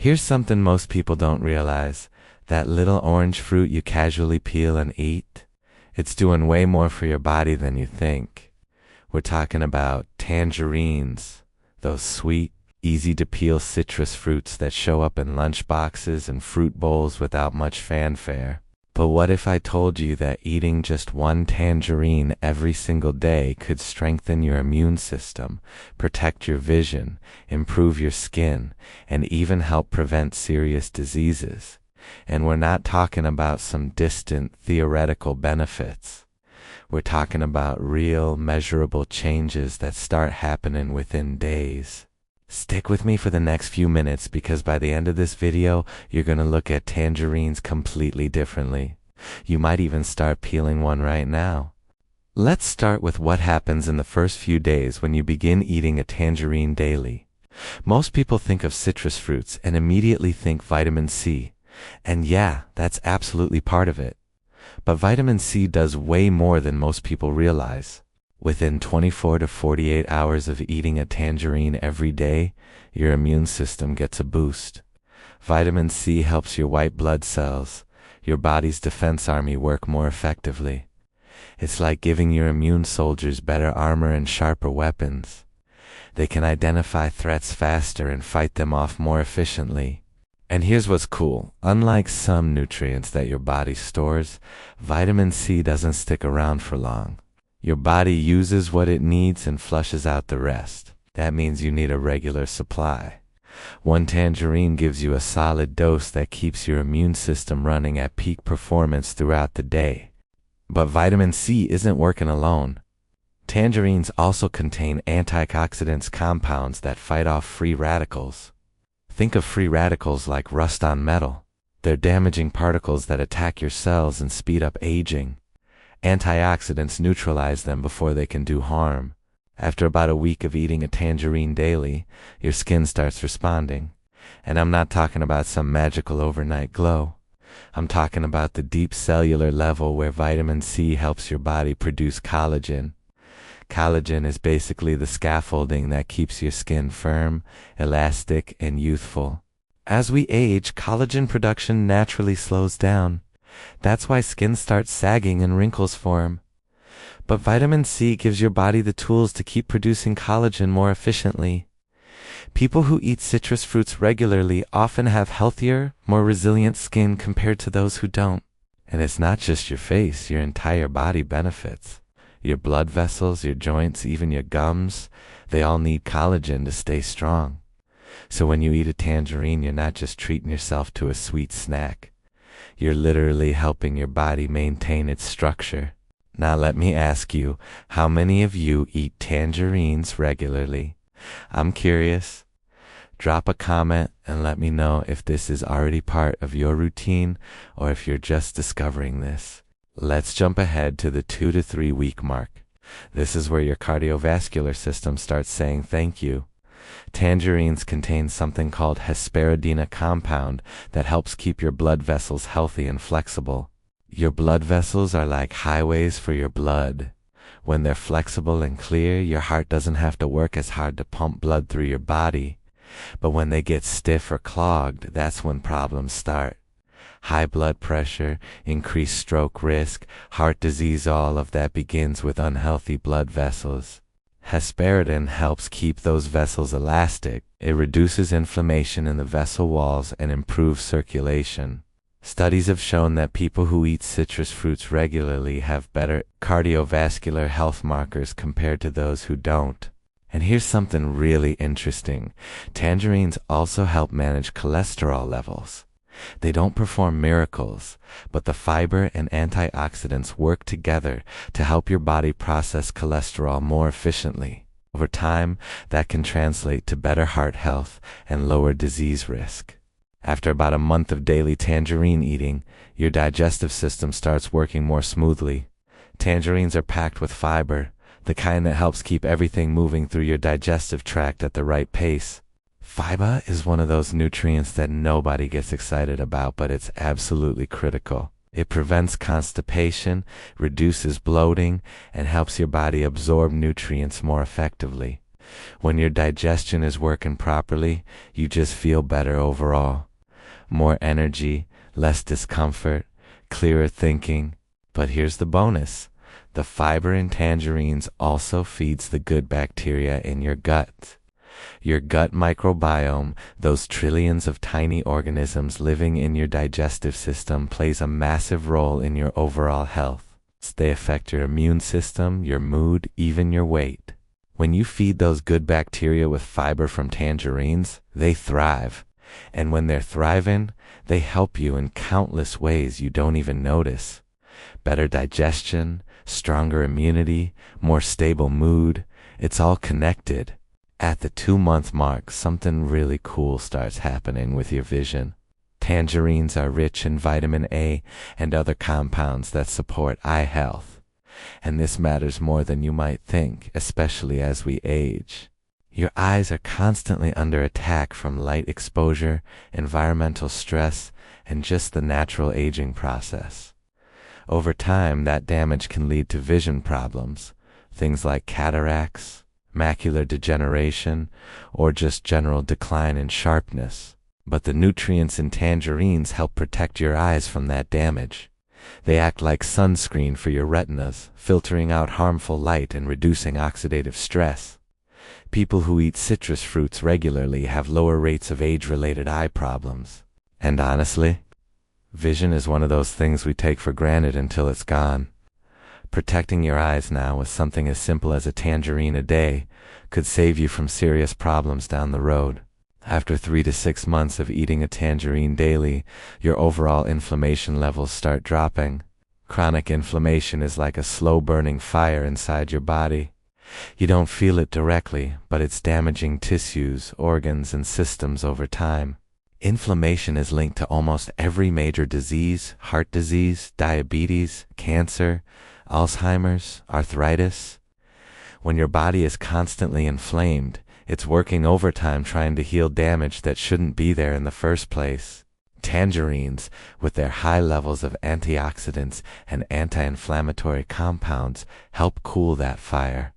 Here's something most people don't realize. That little orange fruit you casually peel and eat, it's doing way more for your body than you think. We're talking about tangerines, those sweet, easy-to-peel citrus fruits that show up in lunch boxes and fruit bowls without much fanfare. But what if I told you that eating just one tangerine every single day could strengthen your immune system, protect your vision, improve your skin, and even help prevent serious diseases? And we're not talking about some distant theoretical benefits. We're talking about real, measurable changes that start happening within days. Stick with me for the next few minutes, because by the end of this video, you're going to look at tangerines completely differently. You might even start peeling one right now. Let's start with what happens in the first few days when you begin eating a tangerine daily. Most people think of citrus fruits and immediately think vitamin C. And yeah, that's absolutely part of it. But vitamin C does way more than most people realize. Within 24 to 48 hours of eating a tangerine every day, your immune system gets a boost. Vitamin C helps your white blood cells, your body's defense army, work more effectively. It's like giving your immune soldiers better armor and sharper weapons. They can identify threats faster and fight them off more efficiently. And here's what's cool. Unlike some nutrients that your body stores, vitamin C doesn't stick around for long. Your body uses what it needs and flushes out the rest. That means you need a regular supply. One tangerine gives you a solid dose that keeps your immune system running at peak performance throughout the day. But vitamin C isn't working alone. Tangerines also contain antioxidants, compounds that fight off free radicals. Think of free radicals like rust on metal. They're damaging particles that attack your cells and speed up aging. Antioxidants neutralize them before they can do harm. After about a week of eating a tangerine daily, your skin starts responding. And I'm not talking about some magical overnight glow. I'm talking about the deep cellular level where vitamin C helps your body produce collagen. Collagen is basically the scaffolding that keeps your skin firm, elastic, and youthful. As we age, collagen production naturally slows down. That's why skin starts sagging and wrinkles form. But vitamin C gives your body the tools to keep producing collagen more efficiently. People who eat citrus fruits regularly often have healthier, more resilient skin compared to those who don't. And it's not just your face, your entire body benefits. Your blood vessels, your joints, even your gums, they all need collagen to stay strong. So when you eat a tangerine, you're not just treating yourself to a sweet snack. You're literally helping your body maintain its structure. Now let me ask you, how many of you eat tangerines regularly? I'm curious. Drop a comment and let me know if this is already part of your routine or if you're just discovering this. Let's jump ahead to the 2 to 3 week mark. This is where your cardiovascular system starts saying thank you. Tangerines contain something called hesperidin, a compound that helps keep your blood vessels healthy and flexible. Your blood vessels are like highways for your blood. When they're flexible and clear, your heart doesn't have to work as hard to pump blood through your body. But when they get stiff or clogged, that's when problems start. High blood pressure, increased stroke risk, heart disease, all of that begins with unhealthy blood vessels. Hesperidin helps keep those vessels elastic. It reduces inflammation in the vessel walls and improves circulation. Studies have shown that people who eat citrus fruits regularly have better cardiovascular health markers compared to those who don't. And here's something really interesting. Tangerines also help manage cholesterol levels. They don't perform miracles, but the fiber and antioxidants work together to help your body process cholesterol more efficiently. Over time, that can translate to better heart health and lower disease risk. After about a month of daily tangerine eating, your digestive system starts working more smoothly. Tangerines are packed with fiber, the kind that helps keep everything moving through your digestive tract at the right pace. Fiber is one of those nutrients that nobody gets excited about, but it's absolutely critical. It prevents constipation, reduces bloating, and helps your body absorb nutrients more effectively. When your digestion is working properly, you just feel better overall. More energy, less discomfort, clearer thinking. But here's the bonus. The fiber in tangerines also feeds the good bacteria in your gut. Your gut microbiome, those trillions of tiny organisms living in your digestive system, plays a massive role in your overall health. They affect your immune system, your mood, even your weight. When you feed those good bacteria with fiber from tangerines, they thrive. And when they're thriving, they help you in countless ways you don't even notice. Better digestion, stronger immunity, more stable mood, it's all connected. At the 2-month mark, something really cool starts happening with your vision. Tangerines are rich in vitamin A and other compounds that support eye health. And this matters more than you might think, especially as we age. Your eyes are constantly under attack from light exposure, environmental stress, and just the natural aging process. Over time, that damage can lead to vision problems, things like cataracts, macular degeneration, or just general decline in sharpness. But the nutrients in tangerines help protect your eyes from that damage. They act like sunscreen for your retinas, filtering out harmful light and reducing oxidative stress. People who eat citrus fruits regularly have lower rates of age-related eye problems. And honestly, vision is one of those things we take for granted until it's gone. Protecting your eyes now with something as simple as a tangerine a day could save you from serious problems down the road. After 3 to 6 months of eating a tangerine daily, your overall inflammation levels start dropping. Chronic inflammation is like a slow-burning fire inside your body. You don't feel it directly, but it's damaging tissues, organs, and systems over time. Inflammation is linked to almost every major disease: heart disease, diabetes, cancer, Alzheimer's, arthritis. When your body is constantly inflamed, it's working overtime trying to heal damage that shouldn't be there in the first place. Tangerines, with their high levels of antioxidants and anti-inflammatory compounds, help cool that fire.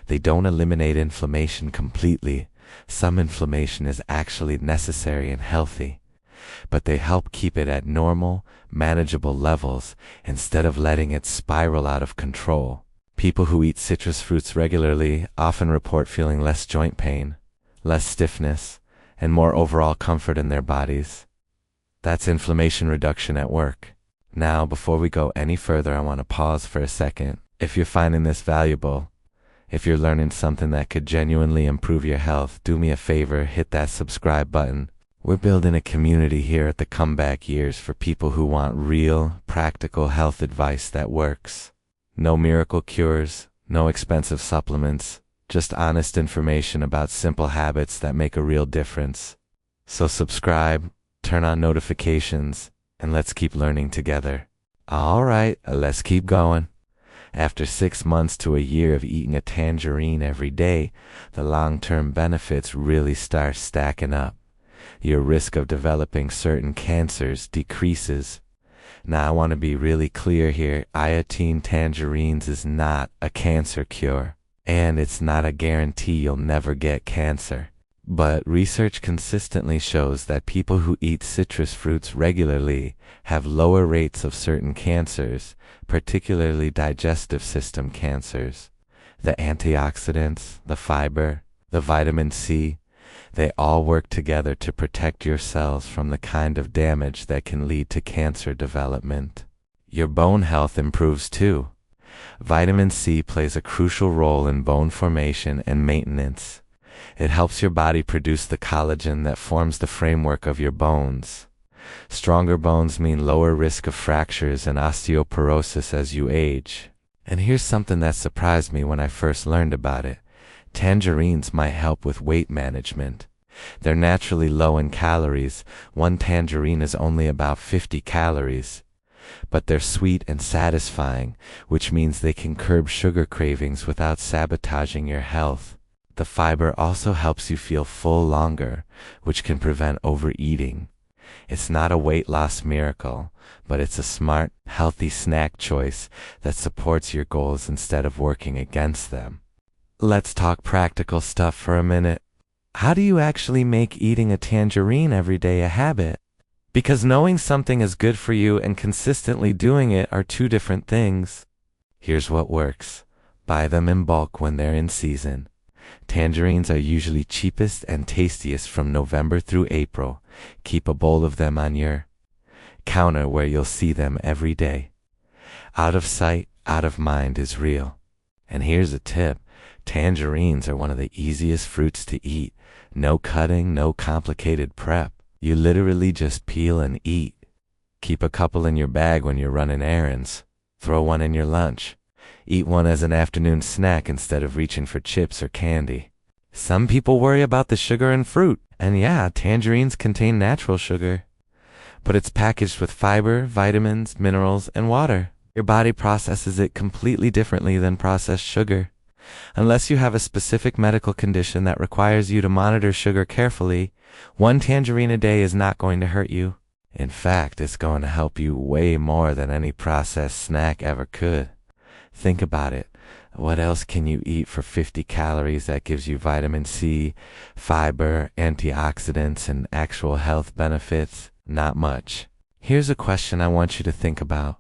They don't eliminate inflammation completely. Some inflammation is actually necessary and healthy, but they help keep it at normal, manageable levels instead of letting it spiral out of control. People who eat citrus fruits regularly often report feeling less joint pain, less stiffness, and more overall comfort in their bodies. That's inflammation reduction at work. Now, before we go any further, I want to pause for a second. If you're finding this valuable, if you're learning something that could genuinely improve your health, do me a favor, hit that subscribe button. We're building a community here at the Comeback Years for people who want real, practical health advice that works. No miracle cures, no expensive supplements, just honest information about simple habits that make a real difference. So subscribe, turn on notifications, and let's keep learning together. All right, let's keep going. After 6 months to a year of eating a tangerine every day, the long-term benefits really start stacking up. Your risk of developing certain cancers decreases. Now, I want to be really clear here. Eating tangerines is not a cancer cure, and it's not a guarantee you'll never get cancer. But research consistently shows that people who eat citrus fruits regularly have lower rates of certain cancers, particularly digestive system cancers. The antioxidants, the fiber, the vitamin C, they all work together to protect your cells from the kind of damage that can lead to cancer development. Your bone health improves too. Vitamin C plays a crucial role in bone formation and maintenance. It helps your body produce the collagen that forms the framework of your bones. Stronger bones mean lower risk of fractures and osteoporosis as you age. And here's something that surprised me when I first learned about it. Tangerines might help with weight management. They're naturally low in calories. One tangerine is only about 50 calories. But they're sweet and satisfying, which means they can curb sugar cravings without sabotaging your health. The fiber also helps you feel full longer, which can prevent overeating. It's not a weight loss miracle, but it's a smart, healthy snack choice that supports your goals instead of working against them. Let's talk practical stuff for a minute. How do you actually make eating a tangerine every day a habit? Because knowing something is good for you and consistently doing it are two different things. Here's what works. Buy them in bulk when they're in season. Tangerines are usually cheapest and tastiest from November through April. Keep a bowl of them on your counter where you'll see them every day. Out of sight, out of mind is real. And here's a tip. Tangerines are one of the easiest fruits to eat. No cutting, no complicated prep. You literally just peel and eat. Keep a couple in your bag when you're running errands. Throw one in your lunch. Eat one as an afternoon snack instead of reaching for chips or candy. Some people worry about the sugar in fruit. And yeah, tangerines contain natural sugar. But it's packaged with fiber, vitamins, minerals, and water. Your body processes it completely differently than processed sugar. Unless you have a specific medical condition that requires you to monitor sugar carefully, one tangerine a day is not going to hurt you. In fact, it's going to help you way more than any processed snack ever could. Think about it. What else can you eat for 50 calories that gives you vitamin C, fiber, antioxidants, and actual health benefits? Not much. Here's a question I want you to think about.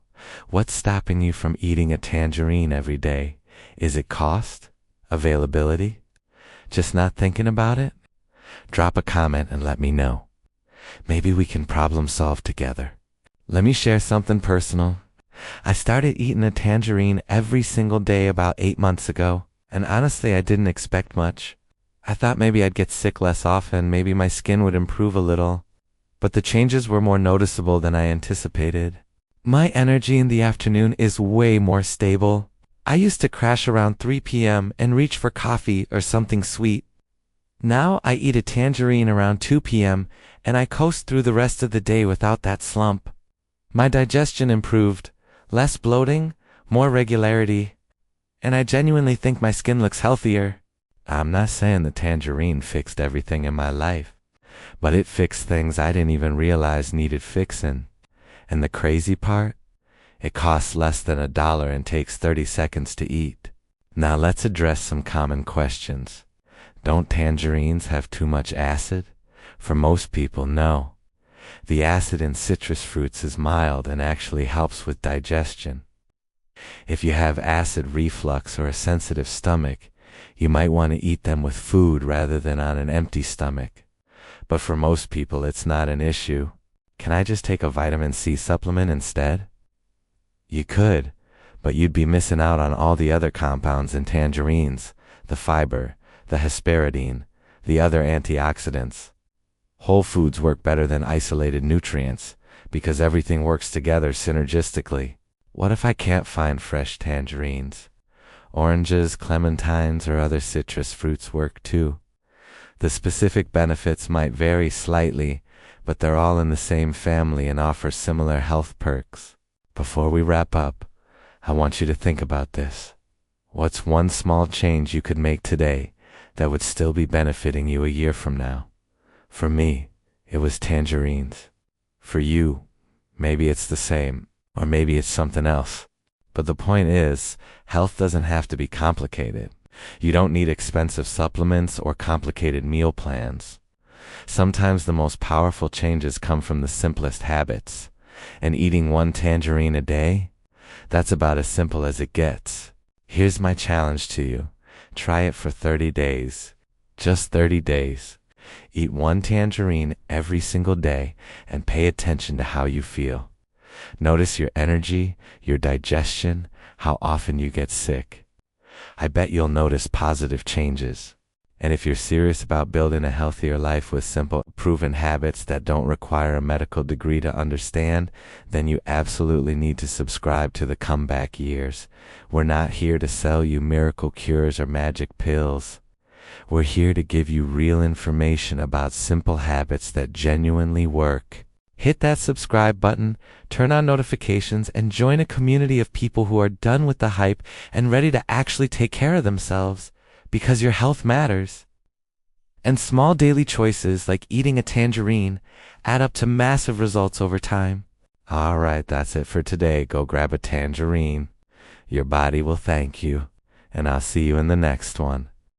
What's stopping you from eating a tangerine every day? Is it cost? Availability? Just not thinking about it? Drop a comment and let me know. Maybe we can problem solve together. Let me share something personal. I started eating a tangerine every single day about 8 months ago, and honestly I didn't expect much. I thought maybe I'd get sick less often, maybe my skin would improve a little, but the changes were more noticeable than I anticipated. My energy in the afternoon is way more stable. I used to crash around 3 p.m. and reach for coffee or something sweet. Now I eat a tangerine around 2 p.m. and I coast through the rest of the day without that slump. My digestion improved, less bloating, more regularity, and I genuinely think my skin looks healthier. I'm not saying the tangerine fixed everything in my life, but it fixed things I didn't even realize needed fixing. And the crazy part? It costs less than $1 and takes 30 seconds to eat. Now let's address some common questions. Don't tangerines have too much acid? For most people, no. The acid in citrus fruits is mild and actually helps with digestion. If you have acid reflux or a sensitive stomach, you might want to eat them with food rather than on an empty stomach. But for most people, it's not an issue. Can I just take a vitamin C supplement instead? You could, but you'd be missing out on all the other compounds in tangerines, the fiber, the hesperidin, the other antioxidants. Whole foods work better than isolated nutrients because everything works together synergistically. What if I can't find fresh tangerines? Oranges, clementines, or other citrus fruits work too. The specific benefits might vary slightly, but they're all in the same family and offer similar health perks. Before we wrap up, I want you to think about this. What's one small change you could make today that would still be benefiting you a year from now? For me, it was tangerines. For you, maybe it's the same, or maybe it's something else. But the point is, health doesn't have to be complicated. You don't need expensive supplements or complicated meal plans. Sometimes the most powerful changes come from the simplest habits. And eating one tangerine a day, that's about as simple as it gets. Here's my challenge to you. Try it for 30 days. Just 30 days. Eat one tangerine every single day and pay attention to how you feel. Notice your energy, your digestion, how often you get sick. I bet you'll notice positive changes. And if you're serious about building a healthier life with simple, proven habits that don't require a medical degree to understand, then you absolutely need to subscribe to the Comeback Years. We're not here to sell you miracle cures or magic pills. We're here to give you real information about simple habits that genuinely work. Hit that subscribe button, turn on notifications, and join a community of people who are done with the hype and ready to actually take care of themselves. Because your health matters. And small daily choices like eating a tangerine add up to massive results over time. All right, that's it for today. Go grab a tangerine. Your body will thank you. and I'll see you in the next one.